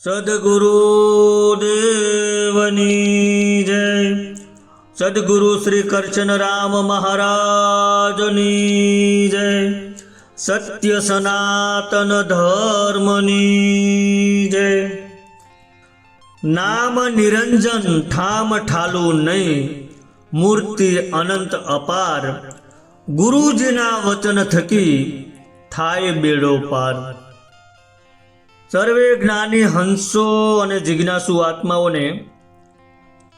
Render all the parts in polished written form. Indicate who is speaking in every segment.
Speaker 1: સદગુરુદેવની જય. સદગુરુ શ્રી કરશન રામ મહારાજની જય. સત્ય સનાતન ધર્મની જય. નામ નિરંજન ઠામ ઠાલું નહીં, મૂર્તિ અનંત અપાર, ગુરુજીના વચન થકી થાય બેડો પાર. સર્વે જ્ઞાની હંસો અને જિજ્ઞાસુ આત્માઓને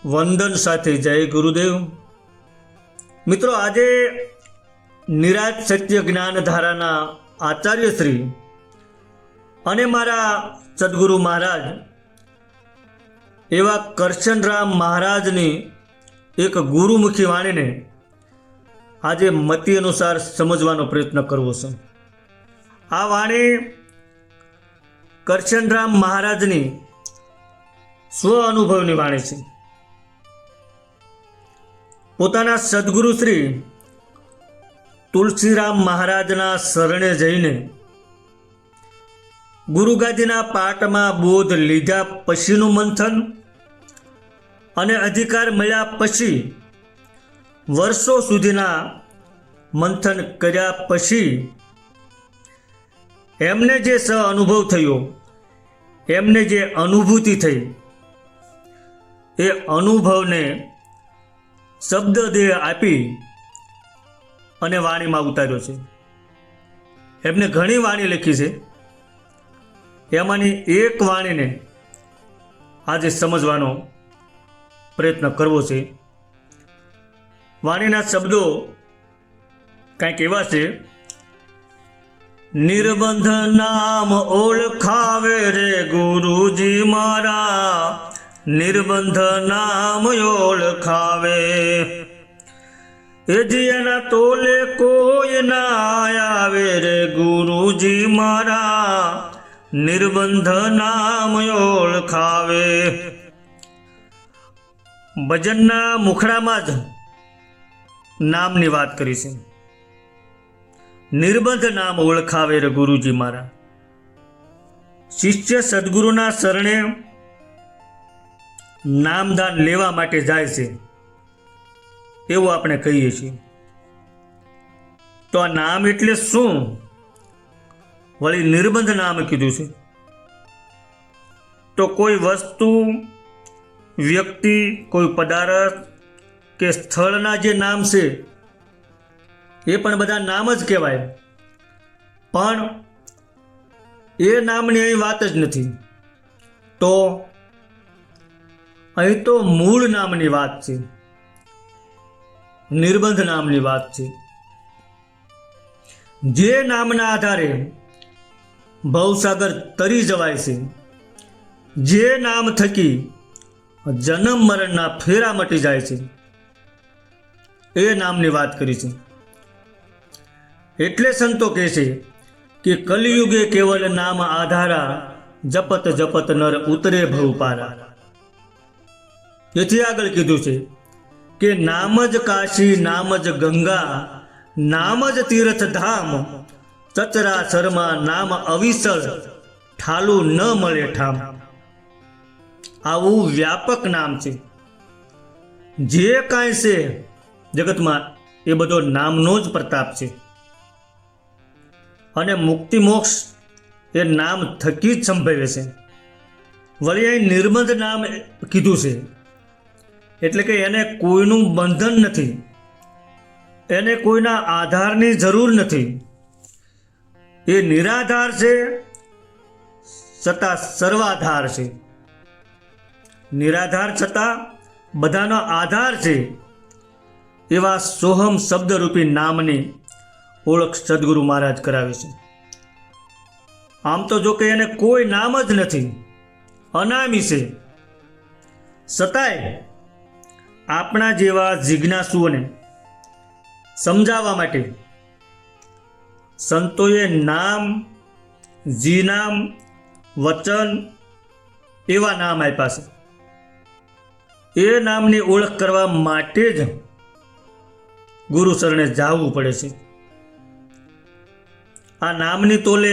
Speaker 1: વંદન સાથે જય ગુરુદેવ. મિત્રો, આજે નિરાજ સત્ય જ્ઞાન ધારાના આચાર્ય શ્રી અને મારા સદગુરુ મહારાજ એવા કરશનરામ મહારાજની એક ગુરુમુખી વાણીને આજે મતિ અનુસાર સમજવાનો પ્રયત્ન કરવો છે. આ વાણી કરશનરામ મહારાજની સ્વ અનુભવની વાણી છે. પોતાના સદગુરુ શ્રી તુલસીરામ મહારાજના શરણે જઈને ગુરુગાદીના પાઠમાં બોધ લીધા પછીનું મંથન અને અધિકાર મળ્યા પછી વર્ષો સુધીના મંથન કર્યા પછી એમને જે સહ અનુભવ થયો, એમને જે અનુભૂતિ થઈ, એ અનુભવને શબ્દ દેહ આપી અને વાણીમાં ઉતાર્યો છે. એમને ઘણી વાણી લખી છે, એમાંની એક વાણીને આજે સમજવાનો પ્રયત્ન કરવો છે. વાણીના શબ્દો કંઈક એવા છે: નિર્બંધ નામ ઓળખાવે રે ગુરુજી મારા, નિર્બંધ નામ ઓળખાવે, એ જીના તોલે કોઈ ના આવે રે ગુરુજી મારા, નિર્બંધ નામ ઓળખાવે. ભજનના મુખડામાં જ નામની વાત કરી છે. નિર્બંધ નામ ઓળખાવે રે ગુરુજી મારા. શિષ્ય સદગુરુના શરણે નામદાન લેવા માટે જાય છે એવું આપણે કહીએ છીએ. તો આ નામ એટલે શું? વળી નિર્બંધ નામ કીધું છે તો કોઈ વસ્તુ, વ્યક્તિ, કોઈ પદાર્થ કે સ્થળના જે નામ છે એ પણ બધા નામ જ કહેવાય. પણ એ નામની અહીં વાત જ નથી. તો અહીં તો મૂળ નામની વાત છે, નિર્બંધ નામની વાત છે. જે નામના આધારે ભવસાગર તરી જવાય છે, જે નામ થકી જન્મ મરણના ફેરા મટી જાય છે, એ નામની વાત કરી છે. એટલે સંતો કહે છે કે કલિયુગે કેવલ નામ આધારા, જપત જપત નર ઉતરે ભવ પારા. તેથી આગળ કીધું છે કે નામ જ કાશી, નામ જ ગંગા, નામ જ તીર્થ ધામ, ચચરાચરમાં નામ અવિસળ, ઠાલું ન મળે ઠામ. આવું વ્યાપક નામ છે. જે કાંઈ છે જગતમાં એ બધો નામનો જ પ્રતાપ છે. અને મુક્તિ મોક્ષ એ નામ થકી જ સંભવે છે. વળી અહીં નિર્બંધ નામ કીધું છે એટલે કે એને કોઈનું બંધન નથી, એને કોઈના આધારની જરૂર નથી. એ નિરાધાર છે છતાં સર્વાધાર છે. નિરાધાર છતાં બધાનો આધાર છે. એવા સોહમ શબ્દરૂપી નામની ઓળખ સદગુરુ મહારાજ કરાવે છે. આમ તો જો કે એને કોઈ નામ જ નથી, અનામી છે. છતાંય આપણા જેવા જિજ્ઞાસુઓને સમજાવવા માટે સંતોએ નામ, જીનામ, વચન એવા નામ આપ્યા છે. એ નામની ઓળખ કરવા માટે જ ગુરુ શરણે જવું પડે છે. આ નામની તોલે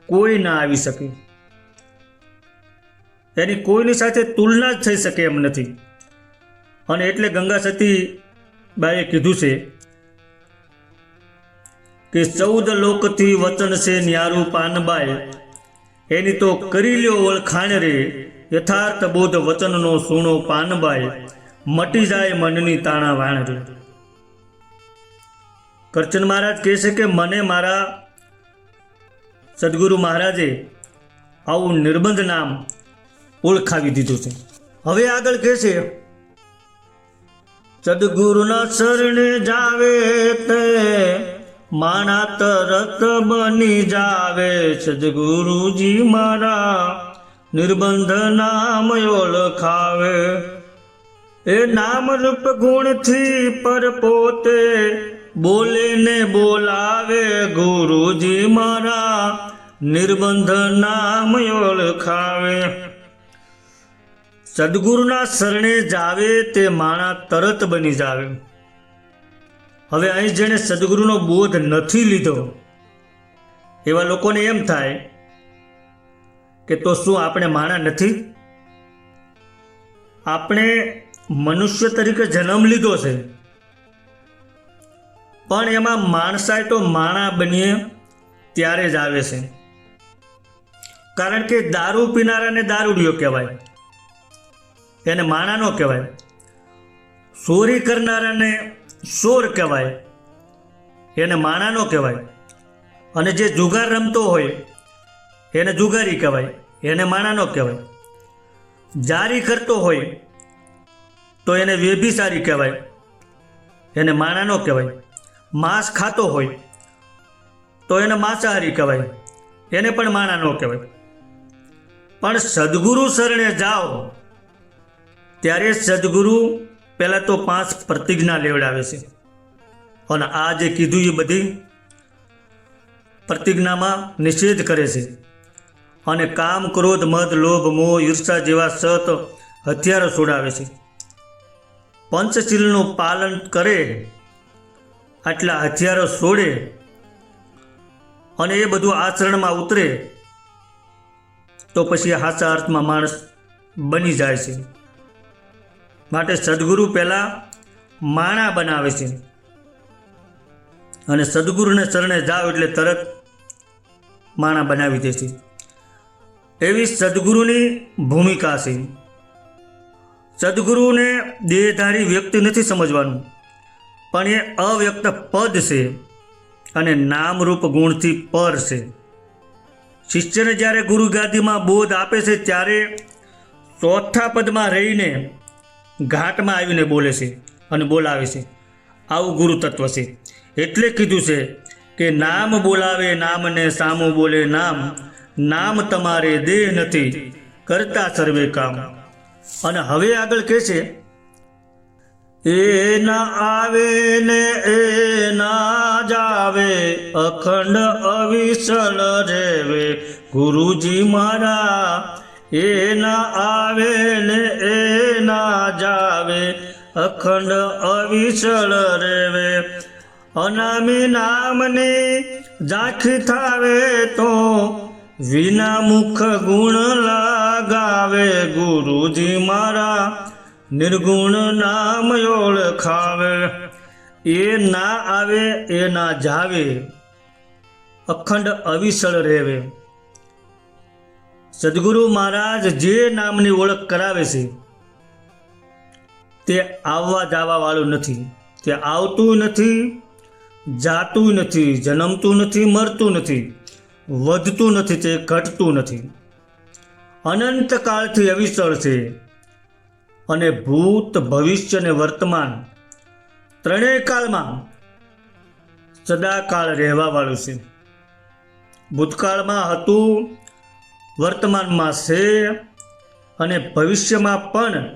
Speaker 1: કોઈ ના આવી શકે. એની કોઈની સાથે તુલના જ થઈ શકે એમ નથી. અને એટલે ગંગા સતી બાઈએ કીધું છે કે 14 લોકથી વચન છે ન્યારું પાનબાઈ, એની તો કરી લ્યો ઓળખાણ રે, યથાર્થ બોધ વચનનો સુણો પાનબાઈ, મટી જાય મનની તાણા વાણ રે. કરચન મહારાજ કહે છે કે મને મારા સદગુરુ મહારાજે આવું નિર્બંધ નામ ઓળખાવી દીધું છે. હવે આગળ કહે છે, સદગુરુના શરણે જાવે તે માણા તરત બની જાવે, સદગુરુજી મારા નિર્બંધ નામ ઓળખાવે. એ નામ રૂપ ગુણથી પર પોતે બોલે ને બોલાવે, ગુરુજી મારા નિર્બંધ નામ ઓળખાવે. સદગુરુના શરણે જાવે તે માણા તરત બની જાવે. હવે અહીં જેણે સદગુરુનો બોધ નથી લીધો એવા લોકોને એમ થાય કે તો શું આપણે માણા નથી? આપણે મનુષ્ય તરીકે જન્મ લીધો છે, પણ એમાં માણસાઈ તો માણા બનીએ ત્યારે જ આવે છે. કારણ કે દારૂ પીનારાને દારૂડિયો કહેવાય, એને માણા ન કહેવાય. ચોરી કરનારાને ચોર કહેવાય, એને માણા ન કહેવાય. અને જે જુગાર રમતો હોય એને જુગારી કહેવાય, એને માણા ન કહેવાય. જારી કરતો હોય તો એને વ્યભિચારી કહેવાય, એને માણા ન કહેવાય. માંસ ખાતો હોય તો એને માંસાહારી કહેવાય, એને પણ માણા ન કહેવાય. પણ સદગુરુ શરણે જાઓ ત્યારે સદગુરુ પહેલાં તો 5 પ્રતિજ્ઞા લેવડાવે છે. અને આ જે કીધું એ બધી પ્રતિજ્ઞામાં નિષેધ કરે છે. અને કામ, ક્રોધ, મદ, લોભ, મોહ, ઈર્ષા જેવા 7 હથિયારો છોડાવે છે. પંચશીલનું પાલન કરે, આટલા હથિયારો છોડે અને એ બધું આચરણમાં ઉતરે તો પછી સાચા અર્થમાં માણસ બની જાય છે. માટે સદગુરુ પહેલાં માણા બનાવે છે. અને સદગુરુને શરણે જાઓ એટલે તરત માણા બનાવી દે છે. એવી સદગુરુની ભૂમિકા છે. સદગુરુને દેહધારી વ્યક્તિ નથી સમજવાનું, પણ એ અવ્યક્ત પદ છે અને નામરૂપ ગુણથી પર છે. શિષ્યને જ્યારે ગુરુ ગાદીમાં બોધ આપે છે ત્યારે 4થા પદમાં રહીને ઘાટમાં આવીને બોલે છે અને બોલાવે છે. આવું ગુરુ તત્વ છે. એટલે કીધું છે કે નામ બોલાવે નામને સામું બોલે નામ, નામ તમારે દેહ નથી કરતા સર્વે કામ. અને હવે આગળ કહે છે, એ ના આવે ને એ ના જાવે, અખંડ અવિચળ રેવે, ગુરુજી મારા એ ના આવે ને એ ના જાવે, અખંડ અવિચળ રેવે. અનામી નામની ઝાંખી થાવે તો વિના મુખ ગુણ લાગાવે, ગુરુજી મારા નિર્ગુણ નામ ઓળખાવે. એ ના આવે એ ના જાવે, અખંડ અવિચળ રહેવે. સદગુરુ મહારાજ જે નામની ઓળખ કરાવે છે તે આવવા જવા વાળું નથી. તે આવતું નથી, જાતું નથી, જન્મતું નથી, મરતું નથી, વધતું નથી, તે ઘટતું નથી. અનંત કાળથી અવિચળ છે અને ભૂત, ભવિષ્ય અને વર્તમાન ત્રણેય કાળમાં સદાકાળ રહેવા વાળું છે. ભૂતકાળમાં હતું, વર્તમાનમાં છે અને ભવિષ્યમાં પણ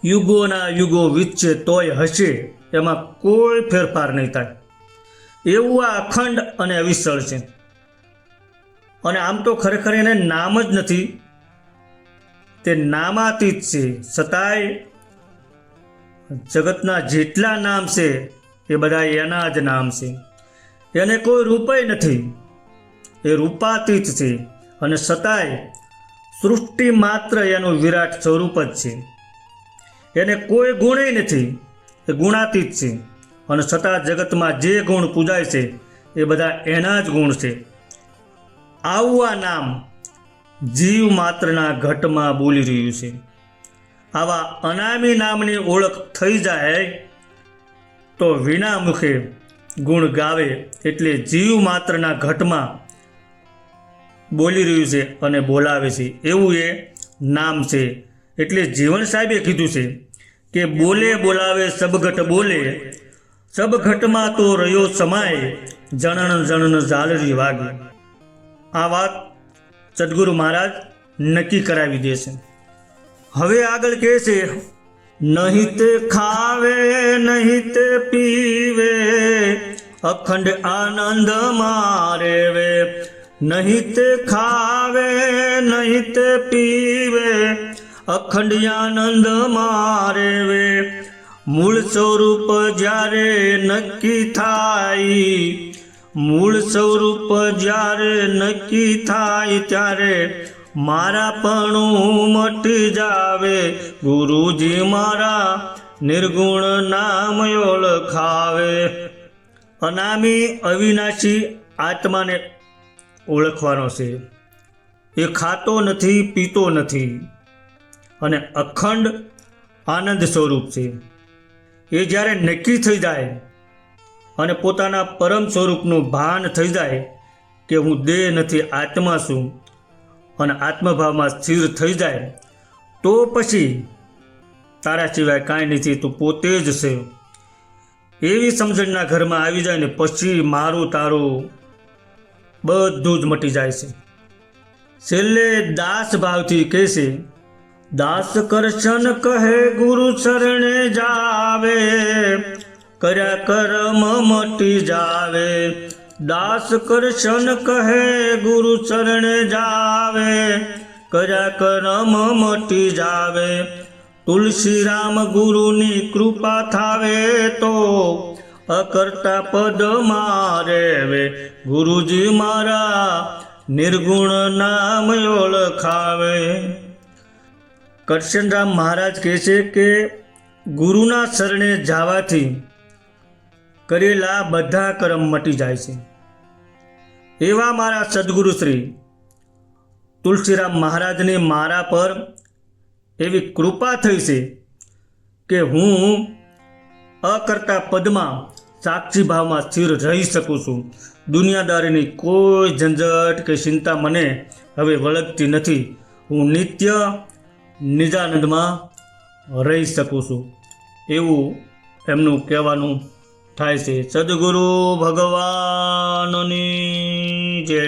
Speaker 1: યુગોના યુગો વીતશે તોય હશે, એમાં કોઈ ફેરફાર નહીં થાય. એવું આ અખંડ અને અવિચળ છે. અને આમ તો ખરેખર એને નામ જ નથી, તે નામાતીત છે. છતાંય જગતના જેટલા નામ છે એ બધા એના જ નામ છે. એને કોઈ રૂપય નથી, એ રૂપાતીત છે. અને છતાંય સૃષ્ટિ માત્ર એનું વિરાટ સ્વરૂપ જ છે. એને કોઈ ગુણ નથી, એ ગુણાતીત છે. અને છતાં જગતમાં જે ગુણ પૂજાય છે એ બધા એના જ ગુણ છે. આવું આ નામ જીવ માત્રના ઘટમાં બોલી રહ્યું છે. આવા અનામી નામની ઓળખ થઈ જાય તો વિના મુખે ગુણ ગાવે, એટલે જીવ માત્રના ઘટમાં બોલી રહ્યું છે અને બોલાવે છે એવું એ નામ છે. એટલે જીવન સાહેબે કીધું છે કે બોલે બોલાવે સબઘટ બોલે, સબઘટમાં તો રહ્યો સમાય, જણન જણન ઝાલરી વાગે. આ વાત સદગુરુ મહારાજ નક્કી કરાવી દે છે. હવે આગળ કહે છે, નહીં તે ખાવે નહીં તે પીવે, અખંડ આનંદ મારે વે. નહીં તે ખાવે નહીં તે પીવે, અખંડ આનંદ મારે વે. મૂળ સ્વરૂપ જ્યારે નક્કી થાય, મૂળ સ્વરૂપ જ્યારે નક્કી થાય ત્યારે મારાપણું મટી જાવે. ગુરુજી મારા નિર્ગુણ નામ ઓળખાવે. અનામી અવિનાશી આત્માને ઓળખવાનો છે. એ ખાતો નથી, પીતો નથી અને અખંડ આનંદ સ્વરૂપ છે. એ જ્યારે નક્કી થઈ જાય અને પોતાના પરમ સ્વરૂપનું ભાન થઈ જાય કે હું દેહ નથી, આત્મા છું, અને આત્મભાવમાં સ્થિર થઈ જાય તો પછી તારા સિવાય કાંઈ નથી, તું પોતે જ છે એવી સમજણના ઘરમાં આવી જાય ને પછી મારું તારું બધું જ મટી જાય છે. છેલ્લે દાસ ભાવથી કહેશે, દાસ કરશન કહે ગુરુ શરણે જાવે, કર્યા કર્મ મટી જાવે. દાસ કરશન કહે ગુરુ શરણે જાવે, કર્યા કર્મ મટી જાવે. તુલસી રામ ગુરુની કૃપા થાવે તો અકર્તા પદ મારે વે. ગુરુજી મારા નિર્ગુણ નામ ઓળખાવે. કરશનરામ મહારાજ કહે છે કે ગુરુના શરણે જવાથી કરેલા બધા કર્મ મટી જાય છે. એવા મારા સદગુરુ શ્રી તુલસીરામ મહારાજની મારા પર એવી કૃપા થઈ છે કે હું અકર્તા પદમાં સાક્ષી ભાવમાં સ્થિર રહી શકું છું. દુનિયાદારીની કોઈ ઝંઝટ કે ચિંતા મને હવે વળગતી નથી. હું નિત્ય નિજાનંદમાં રહી શકું છું એવું એમનું કહેવાનું થાય છે. સદગુરુ ભગવાનની જય.